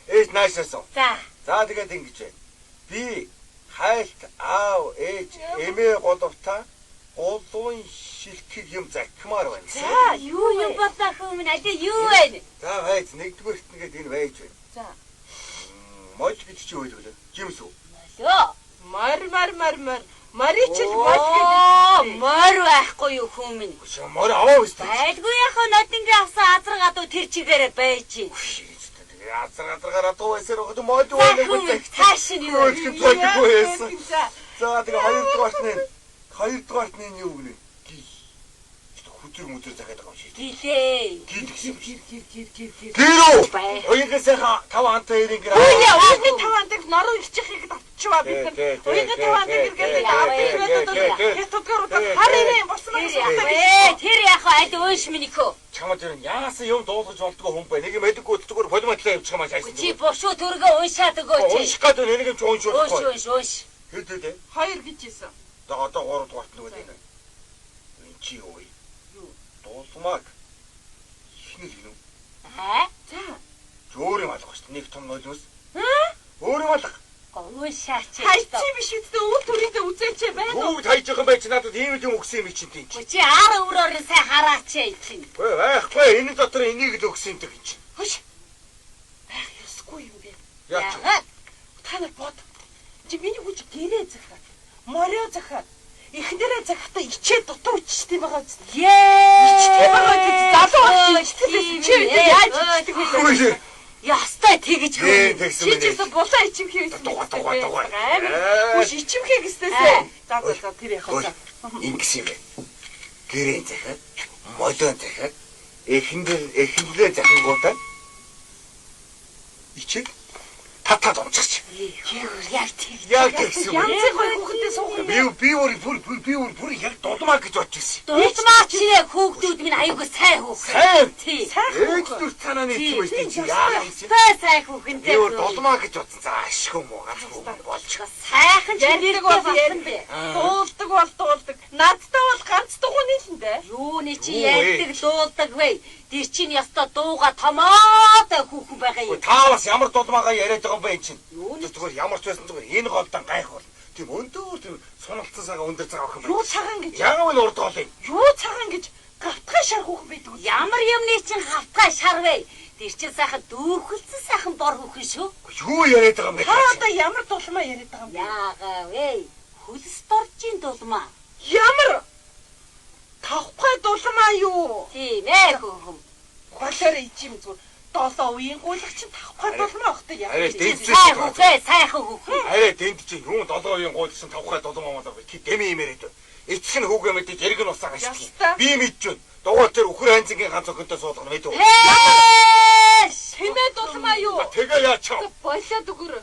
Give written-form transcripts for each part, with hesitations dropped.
ээж наашаасан. За тэгээд ингэж байна. Би хайлт аав ээж эмээ головта голуун шилхэг юм захимаар байна. За юу юм болоо хүмүүс аль юу вэ? За хайц нэгдүгээрт нэгэд энэ байж байна. За. Мож гэж чи ойлголоо. Жимс үү? Ёо. Маричл мож гэдэг. Мор байхгүй юу хүмүүс? Мор аваа үст. Байлгүй яхаа нодингийн авсан азар гадуу тэр чигээрээ байж. Тэгээ азар адуу байсаар өгд мож байна. Таашин юу? За тэгээ хоёрдугаарт нь юу гэнэ? Хүчээр захиад байгаа юм шиг. Гэлээ. Гэрүү. Уянгаас сайхан 5 антай ирэн гэр. Уянгаас 5 антайг нороо ирчихийг татчихваа бид нар. Уянгаас 5 антайг иргээл хараарэ босноо. Тэр яхаа аль өөш минийхөө. Чамд ер нь яасан юм дуулгаж болдгоо хүн бай. Нэг юм эдэггүй зүгээр полиматлаа явчих юм аашаа. Чи бошуу төргөө уншаад өгөөч. Унших гэдэг нэг юм уншуулахгүй. Унш. Хэдээ? 2 гэж хэлсэн. За одоо 3 дугаарт нөгөө дээ. Энд чи юу вэ? Дуулмаг. Ихний юм. За. Өөр юм алах шүү дээ. Нэг том нойлоос. Өөр юм алах. Уншаач. Хайцсан биш үстэ өвөл төрөндөө үзээч байна уу? Бүгд хайж байгаа юм байж надад ийм юм өгсөн юм чинь тийм. Чи ар өрөөр нь сайн хараач чинь. Байхгүй энэ дотор энийг л өгсөн юм дэх чинь. Хөш. Ясгүй юм бэ? Яа. Та нар бод. Чи миний хүч гэрээ захаад. Морио захаад. Эхнэрээ захахта ичээ дотор үчтэй байгаа зү. Ичтэй байгаа зү. Залуу ичтэй чи яаж ичдэг вэ? Ястай тэгэж хөө. Чи ч булаа ичимхээ гэсэн. Амар. Хүш ичимхээ гэснээсээ. За тэр яхаа. Ингэс юм бэ. Гэрээ захаад, молион захаад, эхнэрээ захингуудаа ичээ татаад унчихч. Яг тэгж. Яг тэгсэн юм. Янзын хоёр хүүхэдээ суух юм. Би бүр яг дулмаа гэж бодож ирсэн. Дулмаа чи хүүхдүүд минь аюулгүй сайн хүүхэд. Сайн. Тий. Ээж дүр танаа нэг юм байсан чи яа юм чи. Сайн хүүхэндээ. Би бүр дулмаа гэж бодсон. За ашгүй муу ганцгүй болж. Сайхан ярьдаг бол ярьдаг. Дуулдаг. Надтай бол ганц дугуйн л дээ. Юуны чи ярьдаг дуулдаг вэ? Тэр чинь яста дууга томоотой хүүхэн байгаа юм. Та бас ямар дулмаагаа яриад байгаа юм бэ чинь? Зүгээр ямар ч байсан зүгээр энэ голдон гайх бол. Тийм өндөр тийм суналцсан сага өндөр цаг авах юм байна. Юу цагаан гэж? Яагаад л урд голыг? Юу цагаан гэж? Гавтгай шар хүүхэн байдаг. Ямар юмны чинь гавтгай шар вэ? Тэр чинь сайхан дүүхэлцэн сайхан бор хүүхэн шүү. Юу яриад байгаа юм бэ? Та одоо ямар дулмаа яриад байгаа юм бэ? Яагаа вэ? Хөлс доржийн дулмаа. Ямар? Тавхай дулмаа юу? Тийм ээ хүүхэн. Голоор ичим зүгээр. 7 үеийн гуйлах чинь тавхай дулмаа багтай яа. Сайхан хүүхэн. Арай тэнд чинь юу 7 үеийн гуйлсан тавхай дулмаа болоо. Чи дэми юм яриад. Эцэг нь хүүгээ мэдээ зэрэг нь усаа гашдаг. Би мэдчихв. Дугаар тэр өхөр ханцгийн ганц охинтой суулгана мэдв. Хэмээ дулмаа юу? Тэгээ яачаа. Болоод өгөр.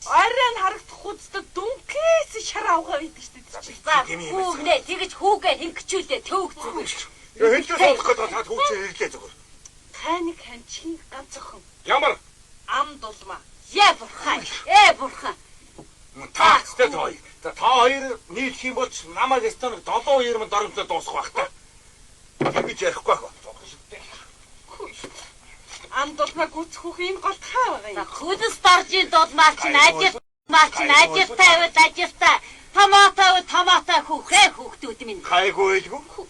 Арайн харагдах хүчтэй дүнкээс шар авгаа байдаг шүү дээ. За хүүгнээ тэгэж хүүгээ хингчүүлээ төвөг зүгээр. Хэнтэй суулгах гэдэг та хүүчээ ирлээ зүгээр. Тайныг ханчин ганц охин. Ямар? Ам дулмаа. Яа бурхан. Бурхан. Таацтай тоо. Та хоёр нийлэх юм бол намайг станог 7 2 доромтой дуусах байх та. Тэгж ярихгүй байх. Ам дулмаа гүцхөх юм гол хаа байгаа юм. Хөлс доржийн дулмаа чинь ажилтай ажилтай. Томоотой хүүхдүүд минь. Хайгүй илгүй.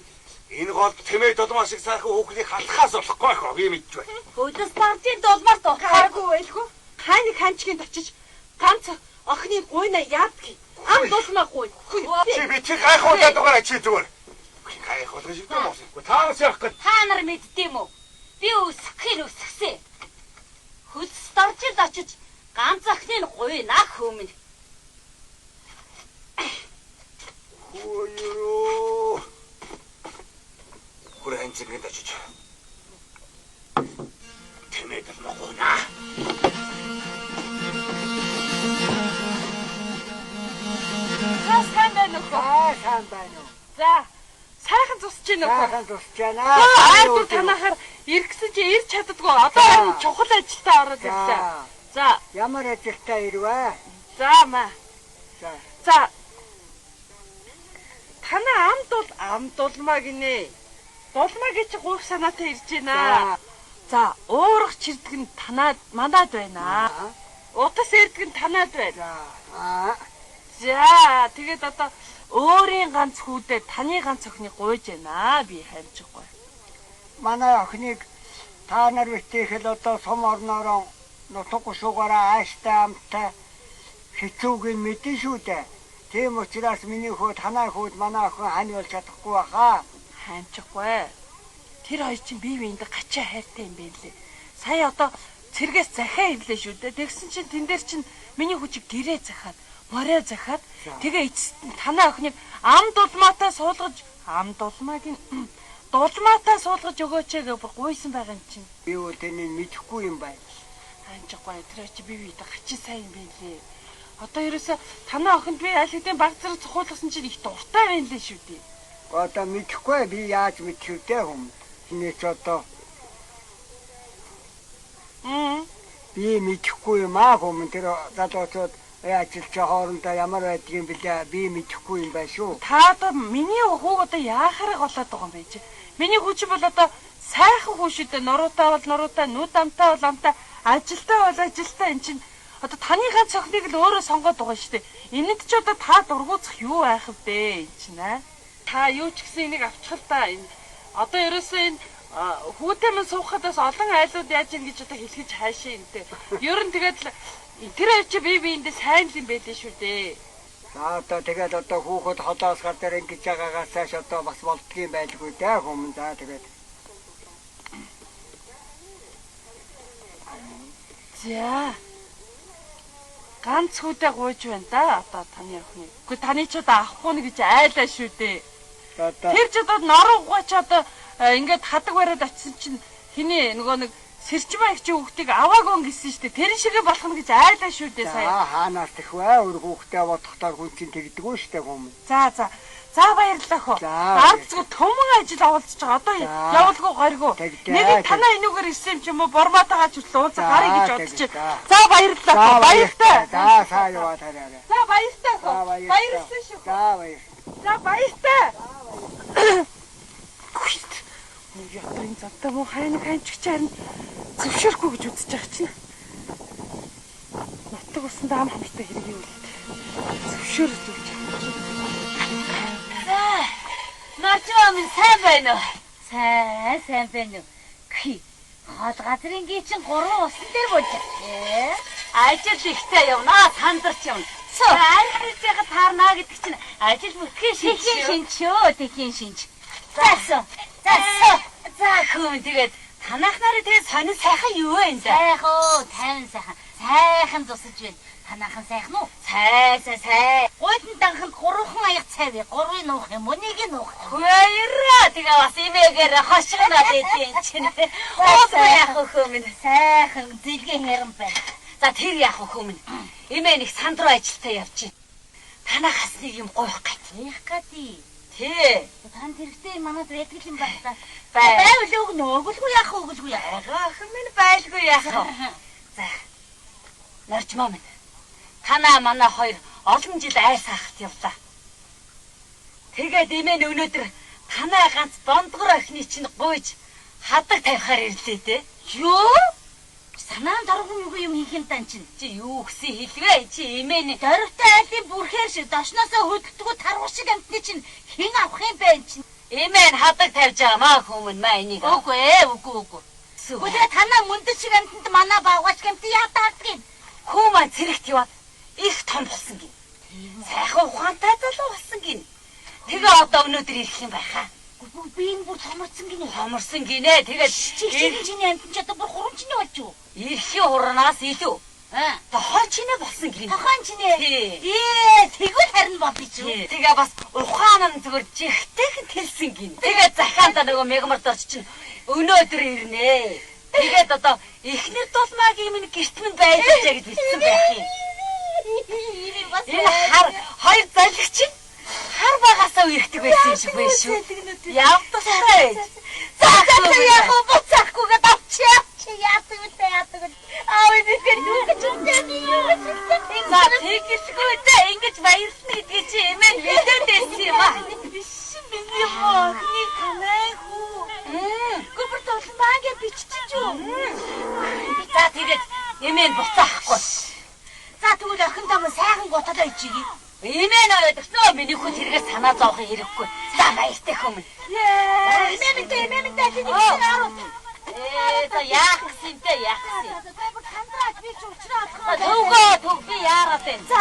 Энэ гол тэмээ дулмаа шиг сайхан хүүхнийг халахаас болохгүй байх би мэдж байна. Хөлс доржийн дулмаас хайгүй байлгүй. Хааник ханчгийн очиж ганц охины гуйна яадгийг. Ам дулмаа гуй. Чи би чи гайхуулаад байгаа чи зүгээр. Гайхуулах шиг юм уу? Таанаас явах гэж. Та нар мэддэм үү? Би өсгсөн. Хөлс доржид очиж ганц охиныг гуйна хүмүүн. Хөөё. Хөр ханцгийг очиж. Тэмээд л гуйна. Сайн байна уу? Сайн байна уу? За, сайхан зусж гин үү? Сайхан зусж байна. Айдуу танахаар иргэсэн чи ирч чаддгүй. Одоо харин чухал ажилдаа ороод ирлээ. За, Ямар ажилтай ирвэ? за маа. За. За. Танаа ам дулмаа гинэ. Дулмаа гэж гуйх санаатай ирж байна. За, уурах чирдэг нь танаад манад байна. Утас эрдэг нь танаад байна. За, тэгээд одоо өөрийн ганц хүүдээ таны ганц охиныг гуйж байна. Би хамжихгүй. Манай охиныг та нар битээхэл одоо сум орноороо нутаг гушуугаараа ааштай амтай хэцүүг нь мэдэн шүү дээ. Тийм учраас миний хүүд танаа хүүд манай охин хань болж чадахгүй баха. Хамжихгүй. Тэр хоёр чинь бие биендээ гачаа хайртай юм байна лээ. Сая одоо цэргээс захиа ирлээ шүү дээ. Тэгсэн чинь тэн дээр чинь миний хүчиг гэрээ захаад, морой захаад тэгээ эцэст нь танаа охиныг ам дулмаатаа суулгаж, дулмаатаа суулгаж өгөөч гэж гуйсан байгаа юм чинь. Би үүнийг мэдэхгүй юм байна. Хамжихгүй. Тэр чи бие биендээ гачаа сайн юм байна лээ. Одоо ерөөсө танаа охинд би аль хэдийн баг зэрэг цохиулгасан чинь их дуртай байна лээ шүү дээ. Одоо мэдэхгүй би яаж мэдэх вэ хүм. Хинээч одоо би мэдэхгүй юм аа хүм. Тэр залуучууд ажилч хоорондоо ямар байдгийг бэлээ би мэдэхгүй юм байна шүү. Та одоо миний хүүг одоо яахарыг болоод байгаа юм бэ чи? Миний хүүч бол одоо сайхан хүү шүү дээ. Нуруутай бол нуруутай, нүд амтай бол амтай, ажилтай бол ажилтай энэ чинь одоо таны ганц охиныг л өөрөө сонгоод байгаа шүү дээ. Энэнд ч одоо та дургуутсах юу байх вэ энэ чинь аа? Та юу ч гэсэн энийг авчихал та. Одоо ерөөсөө энэ хүүтэй мэн суухадаас олон айлууд яаж ийн гэж одоо хэлхэж хаашаа энтэй. Ер нь тэгээд тэр хоёр чи бие биендээ сайн л юм байлээ шүү дээ. За одоо тэгээд одоо хүүхэд холоос гар дээр ингэж байгаагаас цааш одоо бас болдгийм байлгүй дээ хүм. За тэгээд за ганц хүүтэй гуйж байна да одоо таны охин. Гэхдээ таны ч одоо авахгүй нэ гэж айлаа шүү дээ. Тэр ч одоо норуугаа ч одоо ингээд хадаг бариад очисон чинь хиний нөгөө нэг сэрчмаа их чи хүүхдийг аваагүй гэсэн шүү дээ. Тэр шигээ болох нь гэж айлаа шүү дээ сая. Хаанаас тэх вэ? Өөр хүүхдээ бодохдоо хүн чинь тэгдэггүй шүү дээ хүм. За баярлалаа хөө. Арцгүй төмөн ажил авалцж байгаа. Одоо явуулгүй горьгүй. Нэг танаа энүүгээр ирсэн юм ч юм уу бормаатайгаа ч үл уулзах гарыг гэж бодчих. За баярлалаа. Баяртай. За сая яваа тарай. За баяртай хөө. Баярлалаа шүү. За баяртай. Гүйт. Ядрын завтай муу хайныг хаймчигч харин зөвшөөрөхгүй гэж үзэж байгаа чинь. Нутаг усанд ам хамттай хэрэг юу вэ? Зөвшөөрөж өгч. Марчваа минь сайн байна уу? Сайн байна уу? Хи. Хол газрын гээ чинь 3 усан дээр бууж байгаа. Ажил ихтэй явнаа, сандарч явна. Ажил хийгээ таарнаа гэдэг чинь ажил бүтгэн шинчөө, тэхийн шинч. За хүм тэгээд танах нарыг тэгээд сонин сайхан юу вэ энэ? Сайхан, тайван сайхан. Сайхан зусаж байна. Танаахан сайхан уу? Сай. Гойдон данханд 3хан аяг цай вэ? 3-ыг нуух юм уу? 1-ийг нуух. Хоёроо тэгээ бас имээгээр хошигнаад идэв чинь. Уусан яах вэ хүм? Сайхан зэлгээ хэрэн байна. За тэр яах вэ хүм? Имээ нэг санд руу ажилтаа явчих. Танахаас нэг юм гоох гэж. Яах гэдэг? Тий. Танд хэрэгтэй манад байдаг юм байна. Байвал өгнөөгөлгүй яах вэ? Охин минь байлгүй яах вэ? За. Нарчмаа минь. Танаа манай хоёр олон жил айр сахалт явлаа. Тэгээд имэн өнөөдөр танаа ганц бондгор охины чинь гуйж хадаг тавихаар ирлээ дээ. Юу? Санаан дөрвөн юм хийх юм дан чинь. Чи юу гэсэн хэлвэ? Чи имэн дөрвтэй айлын бүрхээр шиг дошноосоо хөдөлтгөө таргур шиг амтны чинь хэн авах юм бэ чинь? Имэн хадаг тавьж байгаа маа хүмүүн маа энийг. Үгүй. Гэхдээ танаа мөндөд шиг амтанд манай баавгач гэмт яатаадг юм. Хүүмаа цэрэгт яваад их том болсон гин. Сайхан ухаантай залуу болсон гин. Тэгээ одоо өнөөдөр ирэх юм байхаа. Би энэ бүр томорсон гинэ. Тэгээд чиний амтэн ч одоо бүр хурамчны болж юу? Ирэхийн хуранаас илүү. Тохон чинээ болсон гин. Тохон чинээ. Тэгвэл харин бодъё ч. Тэгээ бас ухаан нь зүгээр жигтэйхэн тэлсэн гин. Тэгээд захаанда нөгөө мегмард орч чинь өнөөдөр ирнэ. Тэгээд одоо эхнэр дулмаагийн минь гэрт минь байж гэж бичсэн байх юм. Энэ хоёр залгич хар багасаа үерхдэг байсан юм шиг байна шүү. Явдагтай. За яах вэ? Буцахгүйгээд авчи яадаг вэ? Бид юу гэж үгүй. Тэгсгүй дээ ингэж баярлна гэдгийг чи эмээ мэдээд байсан юм аа. Биш миний мохны танай хүү. Гүбэр толмаагээ биччихэж юу? готод ичиг. Имэн ойдгсноо миний хүн хэрэгээ санаа зовох хэрэггүй. За баяртай хүмүүс. Эмэмтэй за яах гэсэн те яах гэсэн. Хандраад би ч уучраад байгаа. Төвгөө би яараад байна. За.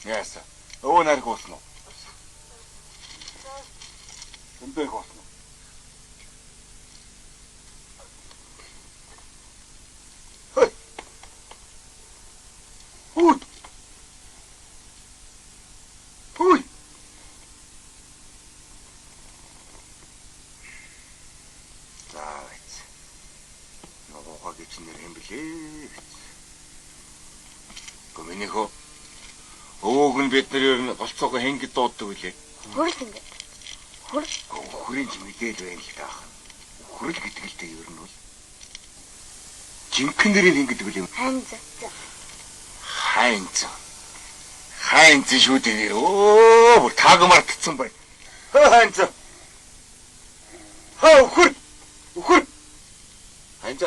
Яасан. Өвөө нариг уусан уу? Зөндөө их уусан уу? Хөөе. Хөөе. Заавч. Нөгөө гэж нэр юм блэ? Гоминихо. Өвөг нь бидний ер нь голцоогоо хэнгид дууддаг үлээ. Хөрл ингээд. Хүрийн ч мэдээд байна л таах. Хүрэл гэдэг л дээ ер нь бол. Жинхэнэ нэрийг ингэдэг үл юм. Хайнц шүү дээ. Бүр таагмартцсан бай. Хайнц. Хөр. Хайнц.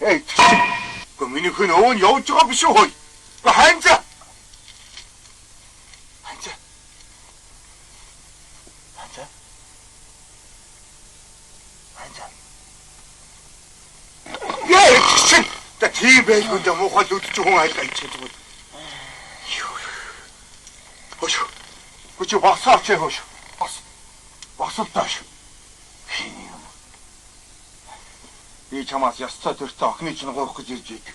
Эй, миний хүн өвөн явж байгаа биш үү? Хайнц. Яа, та тийм байлгүй дээ муухай л үдчих хүн айлгаа ичээд байгаа. Хөөш босооч хөөш. Босолтоош. Би чамаас ясцаа төртөө охины чинь гоох гэж ирж байдаг.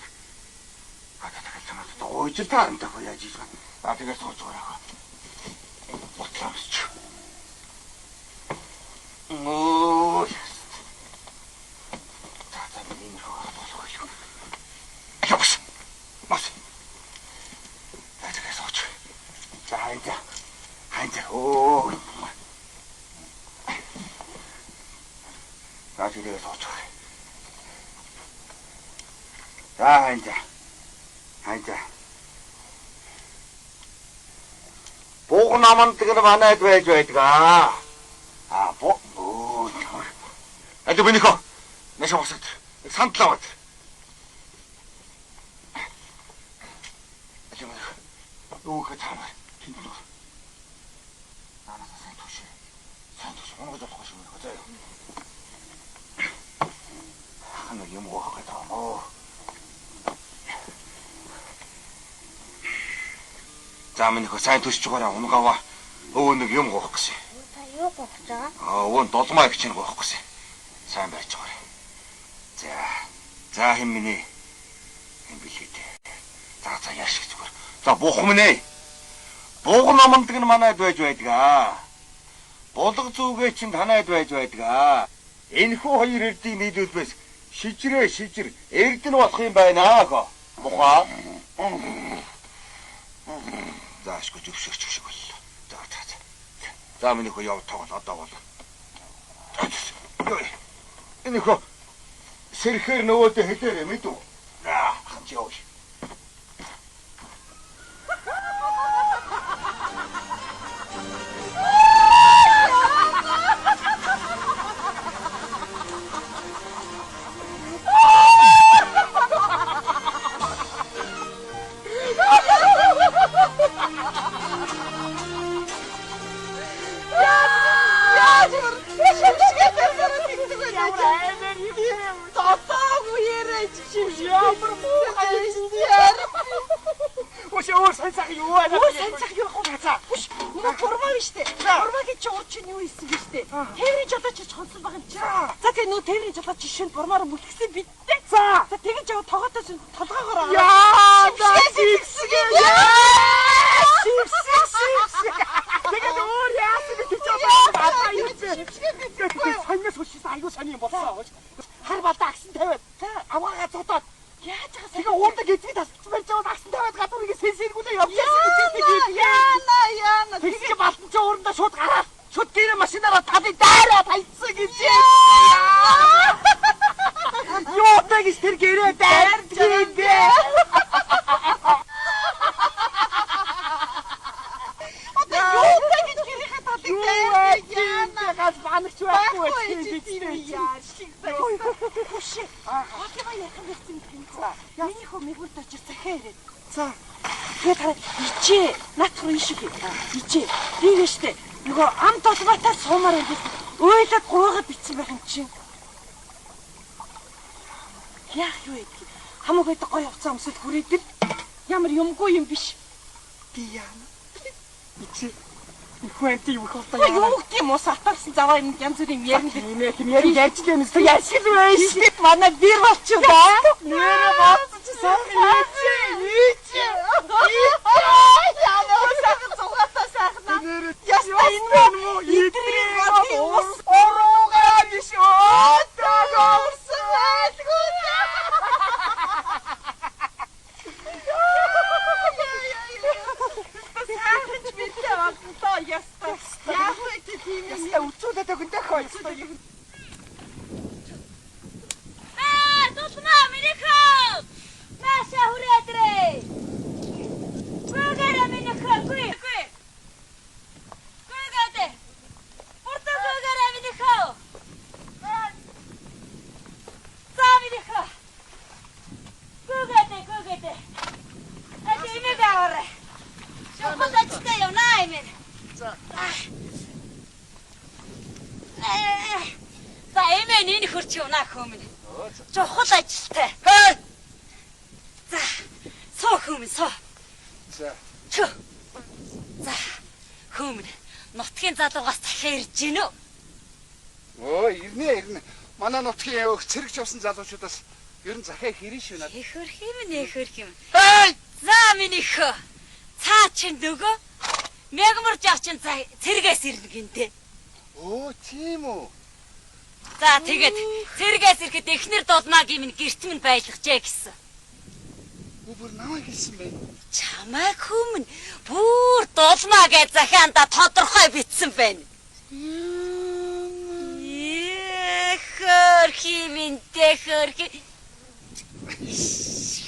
Дахиад чамаас гоож таарна даа яаж ийж байна. Тэгээд сууж байгаа. Ботлоомч. Оо. Тата миний хаа болох юм. Явс. Мас. Тэгээд сууж. За хайнда. Оо. Тэгээд сууж. Хайнда. Бог наманд гэр манайд байж байдаг. Ады бинийхөө. Нэшээ босоод. Сандлаад. Өөхөө цаамаа. Тэнцүү. Сайн туш. Онгод болох шүү дээ. Заяа. Хана юм гоох гэдэг юм. За минийхөө сайн төсч байгаараа унгаваа өвөө нэг юм гоох гэсэн. Та юу гоох гэж? Өвөө долмаа гэж гоох гэсэн. Сайн барьж байгаарай. За хэм миний юм билээ. За яаш гэж зүгээр. За буух минь. Бууг намандаг нь манайд байж байдаг. Булга зүгээ чинь танайд байж байдаг. Энэхүү хоёр эрдийн нийлүүлбэс шижир эрдэн болох юм байна гоо. Муха. Заашгүй зөвшөөрч шиг боллоо. За минийхөө яв тоглоо одоо бол. Энэхөө сэрхээр нөгөөдөө хэлээрэй мэдв. Ханч явж. Жишээ нь бурмаар мүлгсэн бидтэй. За тэгэж жаа тогоотоо толгоогоор яа сивсэг. Тэгээд өөр яасан гэж бодож байна. Санаас хүчээс аюу сони юм болсон. Хар балда агсан тавиад аваагаа зодоод Яаж байгаа Тэгээ уудаг эзний тасалсан байж байгаа агсан таваад гадуур нэг сэнсэргүүлээ явчихсан гэж яана. тэгээ балтан ч уурандаа шууд гараад шууд гэрээ машинаараа талын дайраа тайцсан гэж Юутай гэж тэр гэрээ дайрч дээ. Юутай гэж гэрийнхээ талыг дайрч яана. Газ банагч байхгүй яа шиг байна. Хүш. Хатгаа яхан гэсэн юм. Миний хөө мэгүрт очир захаа ирээд. За. Тэгээд хараа ичээ. Наатхруу ишиг. Ичээ. Тийм штэ. Нөгөө ам толготой суумаар юм. Ойлоод гуугаа битсэн байх юм чинь. Яах юу вэ? Хамаагүй гоё хувцас өмсөд хүрээдэл. Ямар юмгүй юм биш. Би яана. Ичээ. Ихэнтэй юу холтой Юу гэх юм уу сатарсан заваа юм янз бүрийн ярина. юм яри ярьж дээ нэстэ яшиг байж. Манай бир болчих ба. Нэрэ бац чи сайхан ичээ. Яна сайхан цугатаа сайхан. Нэрэ Яста энэ муу идрий гатын ус оруугаа биш Отаг орсон байлгүй. Сайхан ч битээ болтоо яста. Яах вэ тийм юм. яста үцүүлээд өгөнтэй хойцтой юм. Тутмаа минийхөө. Наша хүрээдрээ. Гүгээрээ минийхөө. Гүгээрээ. Порто гүгээрээ минийхөө. За минийхөө. Гүгээрээ. Эдемээ аваарай. Шоколадтай явнаа юм. За. За эмээ энэ хөрч явнаа хөөмн. Чухал ажилтай. За. Соо хөөмн соо. За. Чү. За. Хөөмн. Нутгийн залуугаас дахиад ирж гин үү? Ирнэ. Манай нутгийн явах цэрэгч явсан залуучуудаас ер нь захиа хэрэн шүү надад. Эхөрх юм. За минийхөө. Цаа чин нөгөө мягмарж авч чин цэргээс ирнэ гинтээ. Тийм үү. За тэгээд цэргээс ирэхэд эхнэр дулмаагийн минь гэрт минь байлгажээ гэсэн. Бүр намайг хэлсэн бай. Чамайг хүмүн бүр дулмаа гэж захианда тодорхой битсэн байна.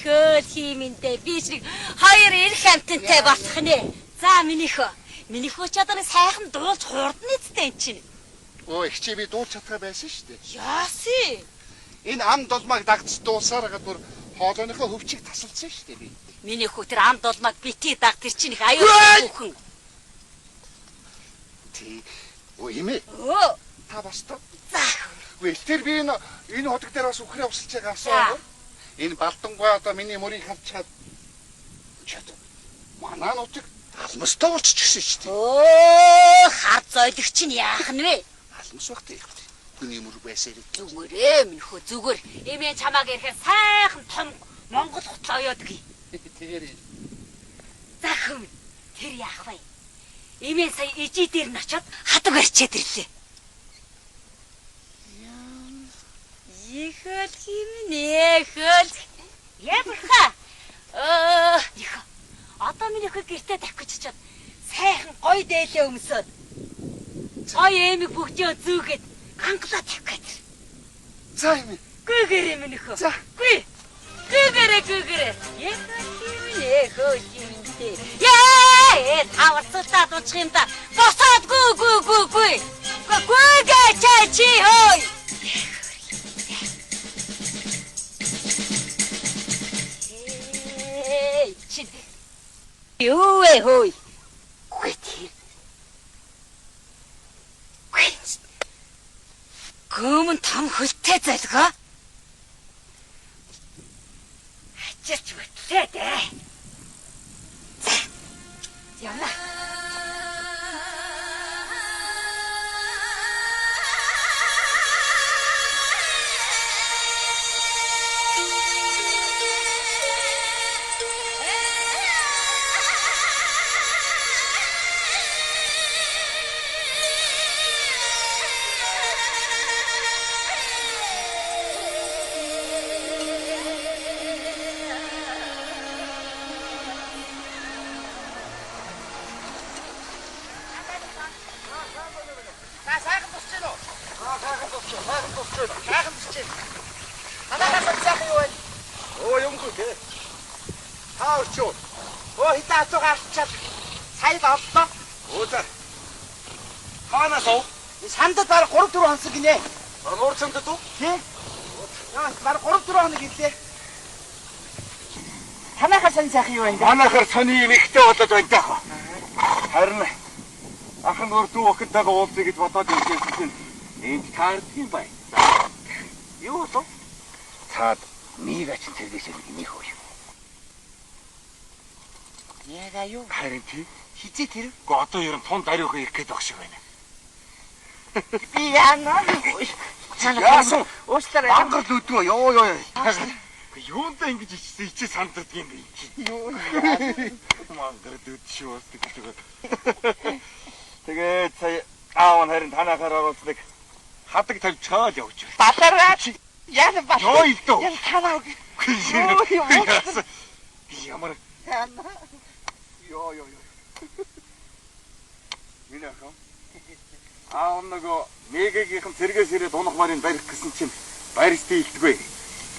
Хөрхимэнтэй бичрэг хоёр ирэх амтантай болох нэ. За минийхөө ч одоо сайхан дуулж хурдны зэтэй эн чинь. Ихчээ би дуулж чадхаа байсан шүү дээ. Яаси? Энэ ам долмааг дагдаж дуусаар гад бүр хоолойныхоо хөвчийг тасалсан шүү дээ би. Минийхүү тэр ам долмааг битгий даг тэр чинь их аюул бүхэн. Тий. Имээ. Та бас та. За. Тэр би энэ ходог дээр бас үхрээ усалж байгаа асуу. Энэ балтангуй одоо миний мөрийг харчаад чад. Манай нутаг алмастай болчихсон шүү дээ. Хар зойлог чинь яах нь вэ? Алмас багтай их. Хүний мөр байсаар Зүгээрээ минийхөө зүгээр. Эмээ чамааг ирэхээр сайхан том Монгол хутлаа оёодаг. тэр. За хүм. Тэр яах вэ? Эмээ сая ижи дээр нь очиод хатаг барьчаад ирлээ. Ихэл химнэ хөл. Ябха. Нихо. Одоо минийхөө гэртээ тавих гэж чад. Сайхан гоё дээлээ өмсөд. Гоё эмиг бүгдөө зүүгээд хангалаа тавих гэж. За юм. Гүгээрээ минийхөө. За. Гүгээрээ. Ихэл химнэ хөл химнэ. Яа, тавцалтаа дучих юм да. Босоод гү. Гүгээ чи хой. Юу вэ хөөе? Гүмэн том хөлтэй залгаа. Ачаач мэтлээ дээ. За. Явна. Сайхан бичээ. Танаас сайхан юу вэ? Оо юмгүй те. Таа очоо. Оо хитэ хацуугаар авчаад сая авлаа. Оо за. Хаанаас уу? Сандад баг 3-4 хоног гинэ. Нуур цамдад уу? Тий. Яа, баг 3-4 хоног гэлээ. Танахаар сайхан юу вэ? Манайхаар сони юм ихтэй болоод байна даа. Харин ахын өөр дүү охинтойгоо уулзъя гэж бодоод ирсэн чинь энд таардгийн бай. Юу болов? Цаад мигач тэргээсээ нэг хөө юм. Яга юу? Харин тий. Хизээ тэр. Гэхдээ одоо ер нь тун дариухаа ирэх гээд баг шиг байна. Би яана. Яасан? Уучлаарай. Бангар л өдгөө ёо. Юундаа ингэж ичээ санддаг юм бэ? Юу? Мангар дөдшөө устдаг гэдэг. Тэгээд сая аав нь харин танахаар оруулдаг хадаг тавьж чаал явж байна. Батараа. Яна бат. Ёо илдөө. Яна танаа. Ямар Яна. ёо. Минь ахаа. Аав нөгөө нэгэгийнхэн цэргээс ирээд унах марыг барих гэсэн чинь барьстай илдэггүй.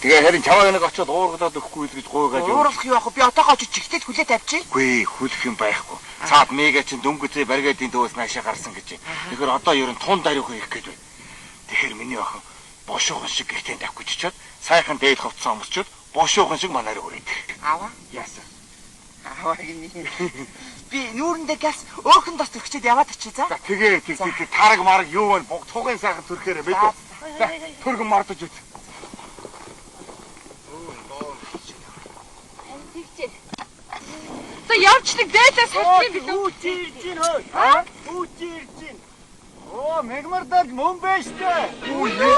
Тэгээ харин чаваа нэг очиод уургалаад өгөхгүй л гэж гуйгаад юу. Уурах юу ах би отоогоо очиж чигтэд хүлээ тавьчих. Үгүй хүлэх юм байхгүй. Цаад мега чин дөнгөцөө баригадын дөөс наашаа гарсан гэж. Тэгэхээр одоо ер нь тун дариухаа ирэх гэж байна. Тэгэхээр миний охин бошуухан шиг гэртээ тавьж чичээд сайхан дээд ховцсон өмсчөөд бошуухан шиг манаар өрөөд. Аваа. Яасан. Аваа гинэ. Би нүүрэндээ газ өөхөн тос төрчөөд яваад очие за. За тэгээ тараг мараг юу вэ? Бог тугын сайхан төрхээрээ бид. За төргөн мартаж үт. За явчлаг дээлээ сатчих билүү? Үүчирж гин хөө. Аа? Үүчирж гин. Оо, мегмардад мөн байж тээ. Үу юу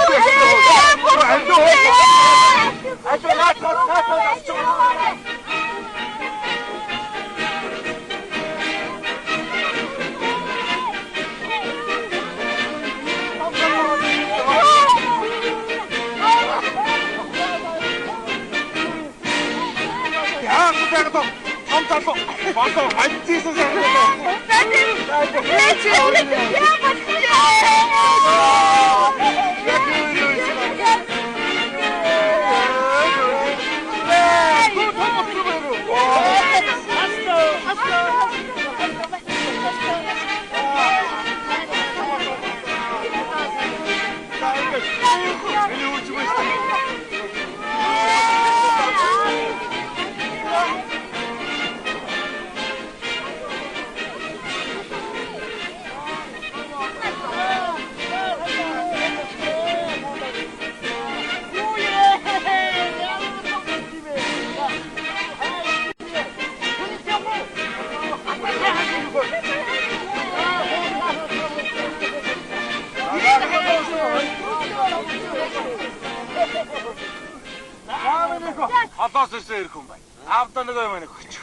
Халаас ирсэн ирэх юм байна. Аавда нөгөө юм өгч.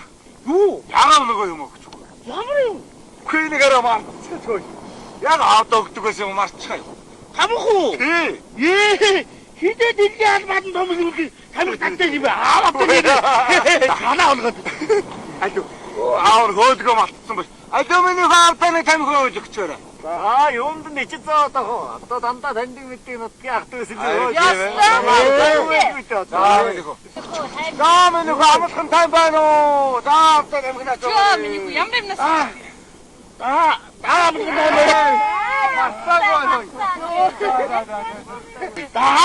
Юу? Яагаад нөгөө юм өгч? Ямар юм? Үгүй нэгээрээ марцчихгүй. Яг аавда өгдөг байсан юм марцчихаа юу? Хамах уу? Тий. Ээ, хидэд илгээ албадан том юм би тамиг татдаг юм бэ? Аавд нэг. Ханаа олгоод. Алуу. Аавар хөөдгөө мартсан байна. Алуу миний аавда нэг тамиг хөөж өгчөөрэй. Аа, юмд нь ичээ одоо хоо. Одоо дандаа таньдаг мэддэг нутгийн ах дүүс л хөө. За миний амтхан тань байна уу? За одоо амгнаа. Чөө миний ямар юмнаас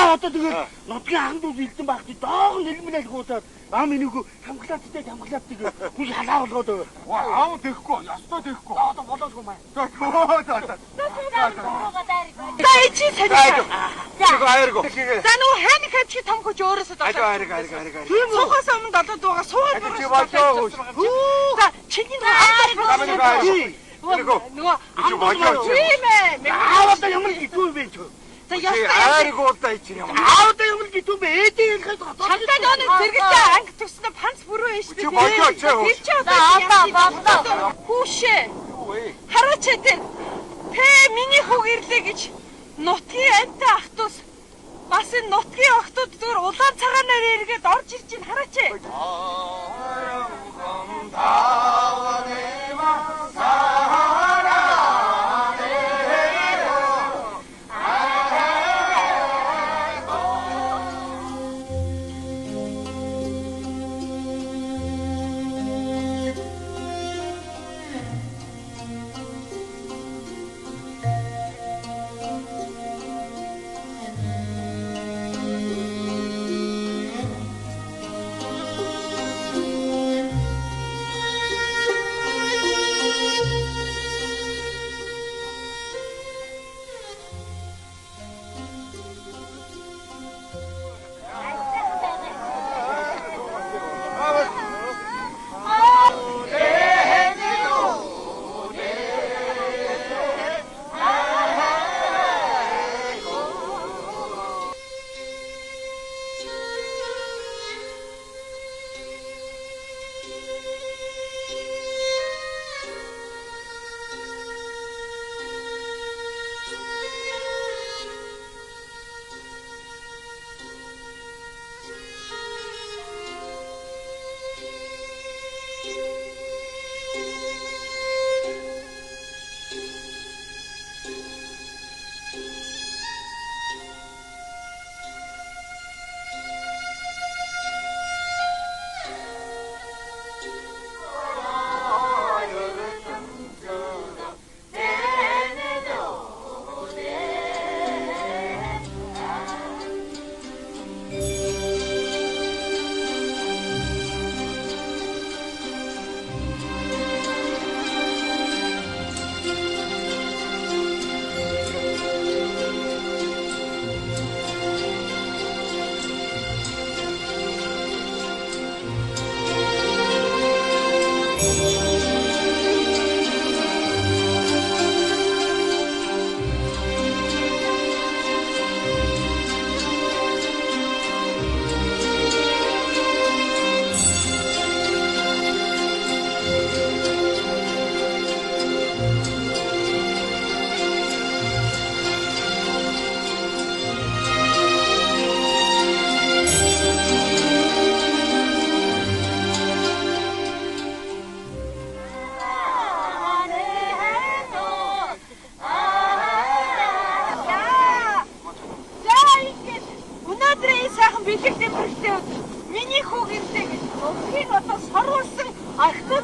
Одоо тэгээд нутгийн ахан дүүс илдэн байх чи доог нэлмэнэл гуутаад минийг хамглаадтай хамглаадтай хүн халаа болгоод Аав тэхгүй, ястай тэхгүй. одоо болоосгүй маа. За. За ичи санаа. Тэхгүй хайргоо. За нөгөө хайны хад чи том хүч өөрөөсөө Хайргоо. Сухаас өмнө долоо дуугаа суугаад Чи бачаа. За чиний нөгөө Одоо ямар гитүү бэ ч. За ястаа Хайргуудаа ичи юм. Одоо ямар гитүү бэ? Эдийн хэлэхэд Чамтай нөгөө зэрэгтэй анги төснө панц бүрөө ээ шүү Чи бачаа чи. Тэр чи одоо хүүшээ. Хараач тэр. Тэ миний хүүг ирлээ гэж нутгийн антай ахтус бас энэ нутгийн охтууд зүгээр улаан цагаанаар эргээд орж ирж ин хараач.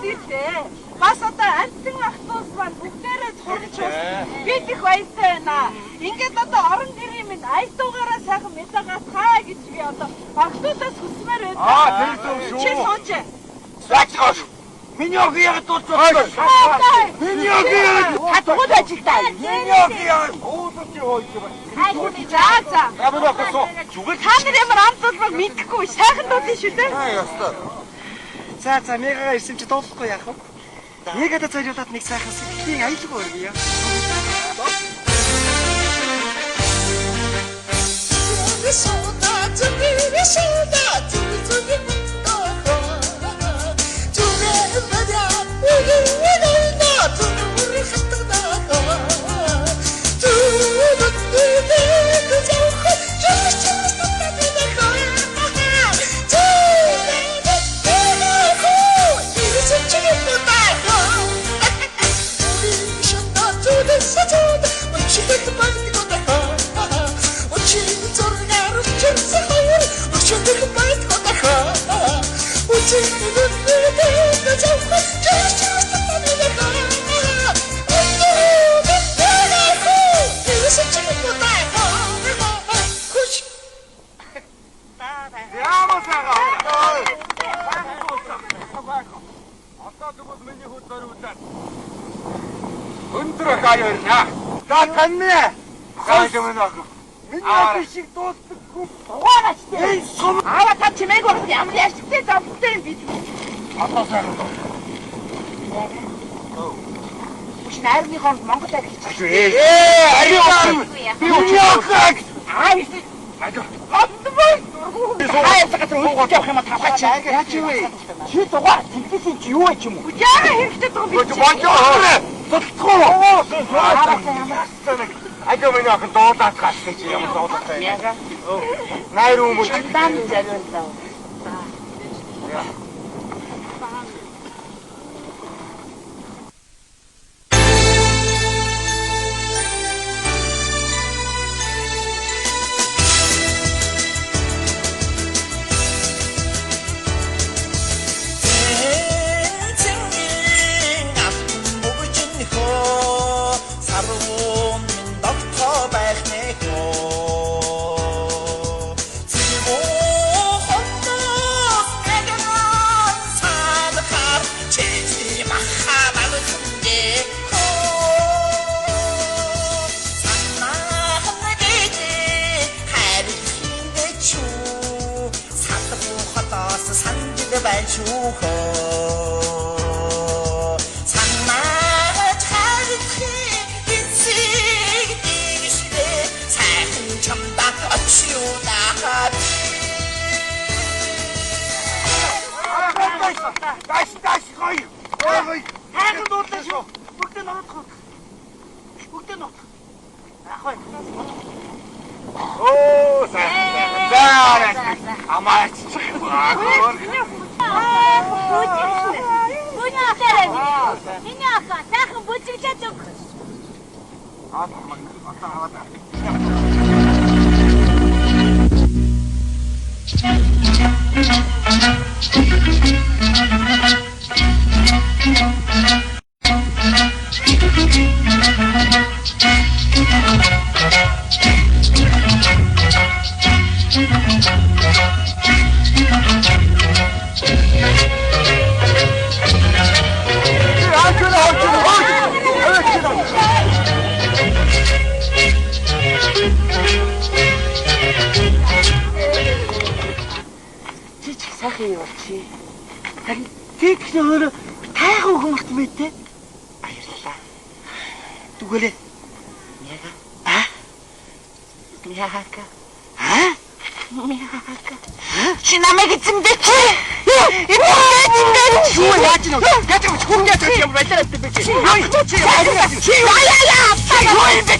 илээ. Бас одоо альтан ахтуус маань бүгдээрээ цурч бид их баяртай байна. Ингээд одоо орон гэрийн минь альтуугаараа сайхан мэдээгаа гэж би одоо багтуудаас хүсмээр байна. Тэр зөв шүү. Чи сууж. Саачгаш. Миний яг дуусах. Миний яг Хатгууд ажилтаа. миний яг өөсөж хойж байна. За. Абрах соо. Зүгээр Та нар ямар амтулбаг мэдэхгүй сайхан дуулын шүү дээ. ястаа. За мегагаа ирсэн чи дуулахгүй яах вэ? Мегада зориулаад нэг сайхан сэтгэлийн аялагүй өргөё. Өндөр гаяарна. За таньмэ. Гайдмын ах. Миний бишиг дуустдаггүй. Угаач дээ. Эй сум. Аваа та чимээг орох ямар яшигтэй завтай юм бид. Одоо сайхан. Биш найрны хонд Монгол ариг хийж. Ари. Би учраа. Аа Ажиг. Аа цагт ууж явах юм тавхач. Яач вэ? Чи дугаар тэнхээсийн чи юу гэж юм уу? Яа хэрэгтэй дуу би. Бонжоо. Тутлахгүй. Ажиг миний ах дуудаад гасчих чи ямар дуудаатай. Яга. Найр хүмүүс. Дан зариуллаа. Даш гой. Хайхан дуудлаа шүү. Бүгдээ нотох. Бүгдээ нотох. Ахой. Оо сайхан. Амаач. Миний ака сайхан бүжиглээд өг. Сайхан юу чи? Харин тийх өөрөө тайхан хүмүүст мэдээ. Баярлалаа. Түгэлээ. Яга. Яга. Яга. Чи намайг эзэмдээ чи? Эзэмдээ чи? Юу яаж нөө? Яаж ч хүн яаж юм байлаа гэдэг би чи. Юу чи? Чи юу яа? Юу юм бэ?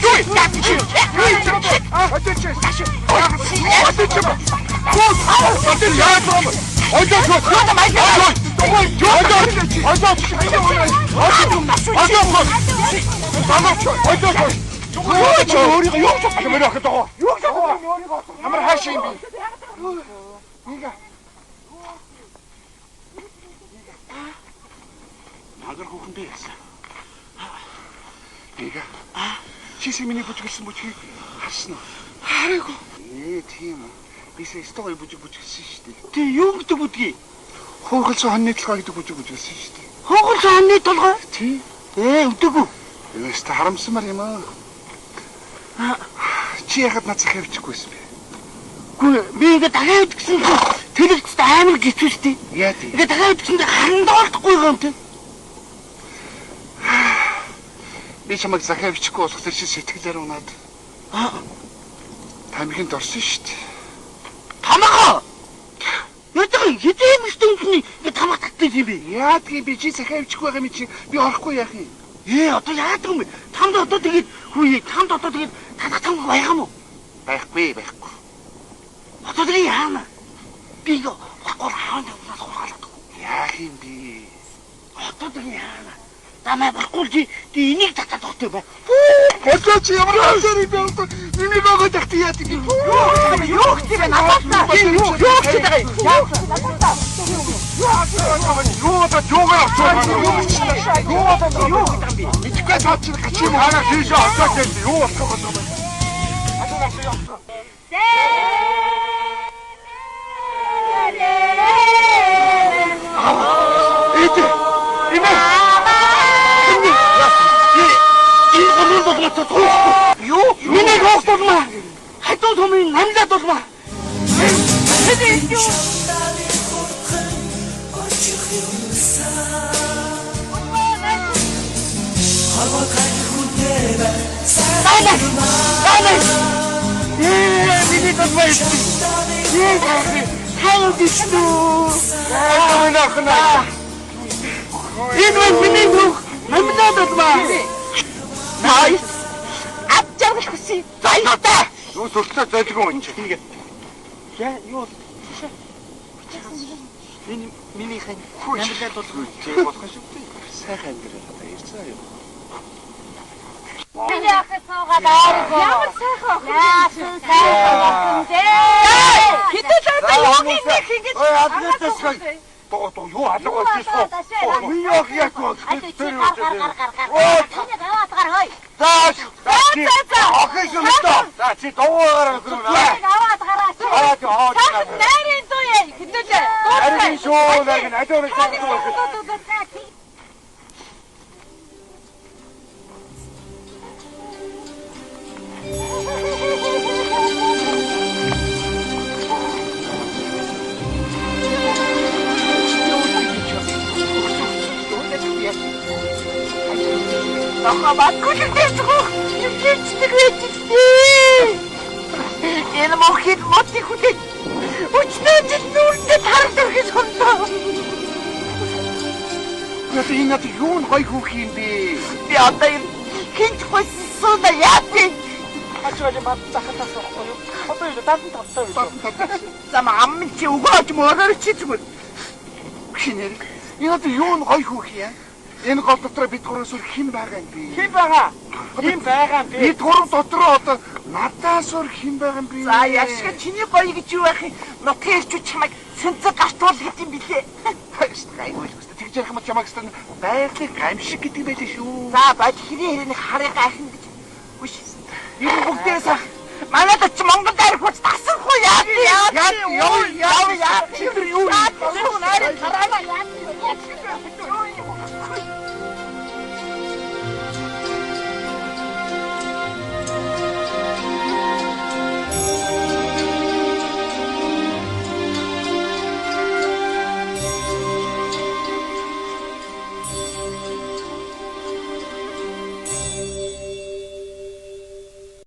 Ямар хаашаа юм бэ? мангар хүүхэн би яасан. Эга. Чисээ миний бүжгэлсэн бүжгийг харсан уу? Хараагүй. Тийм үү. Бисээ стогой бүжгэлсэн шүү дээ. Тий юу гэдэг бүдгийг? Хоохолцоо хоньны толгой гэдэг бүжгэлсэн шүү дээ. Хоохолцоо хоньны толгой? Тий. Үдэггүй. Яста харамсмар юм аа. Чи яхад над захиа авчихгүйсэн бэ? Гүн би ингээ дахиад гэсэн чинь тэлэгчд амар гिचвэстэй. Яа тий. Ингээ дахиад гэсэн чинь харандуулахгүй юм тий. Би чамайг захиа авчихгүй болох тэр чи сэтгэлээр унаад. Тамхинд орсон шүү дээ. Тамаха. Яадаг хэдийн мэстэнхний ингээ тамах татдаг юм бэ? Яадгийн би чи захиа авчихгүй байгаа юм чи би орохгүй яах юм? Одоо яадаг юм бэ? Тамд одоо тэгээд хүйе тамд одоо тэгээд татах тамх байгаа юм уу? Байхгүй. Одоо тэгээд яана? Би гоо хаан тавнаас хургалдаг. Яах юм би? Одоо тэгээд яана? Тамаа баггүй чи энийг татаад тогтой бай. Болоо чи ямар хасаар юм бэ? Миний багоо тахт яа тийм. Юу гэж бэ? Надаас юу гэж байгаа юм? Мэдгүй таач чи хараа тийш очоод юу болох вэ? Юу? Миний гоостолма. Хатуу томын намлаад болма. Миний толма. Хаяа дишнүү. Энэ миний бүх намлаад болма. Найс. Авчаарах хүсье. Зайлтаа. Юу сүртээ зайлгүй юм чи. Ингээд. Яа, юу? Миний хэн намлаад болгүй. Чи болох шүү дээ. Сайхан амьдрал одоо ирцээ юу? Миний ахад суугаад ааргүй. Ямар сайхан. Яасан сайхан дээ. Хитээ юу ингэж. Ой, аднаас тоо юу алгаа чи. Миний ах яг гоо. Оо, чиний гаваад гар хой. Зааш. Охин юм доо. За чи дуугаар гөрөө. Гаваад гараа чи. Аа Найрын дуу яа. Хитээ. Харин шоо нэг адиорыг таадаг. Батгүй тэгчихгүй. Юм хийдэг байжээ. Энэ мохид мотик хүлээ. Өчнөө зүрхтэй тардаг гэж хонтоо. Яа энэ нат юу н гой хүүх юм бэ? Би одоо юм хинч хойсон яа би. Ачаач мат захатаасахгүй юу? Одоо юу дан тавтай. Зам амын чи өгөөж мөрөөр чи зүгээр. Шинээр энэ юу н гой хүүх яа? Энэ гол дотор бид гурван сүр хэн байгаа юм бэ? Хэн байгаа? Хэн байгаа юм бэ? Бид гурав дотор одоо надаас өөр хэн байгаа юм бэ? За яшиг чиний гоё гэж юу байх юм? Нутгийн ирчүүд чамайг сэнцэг гартуул гэдэг юм билээ. Гайгүй л үстэй тэгж ярих юм чамайг стан байгалийн гамшиг гэдэг байлээ шүү. За бод хэрэг харыг гайхан гэж. Үш. Энэ бүгдээс манайд ч Монгол дайрах хүч тасахгүй яа. Яа чи юу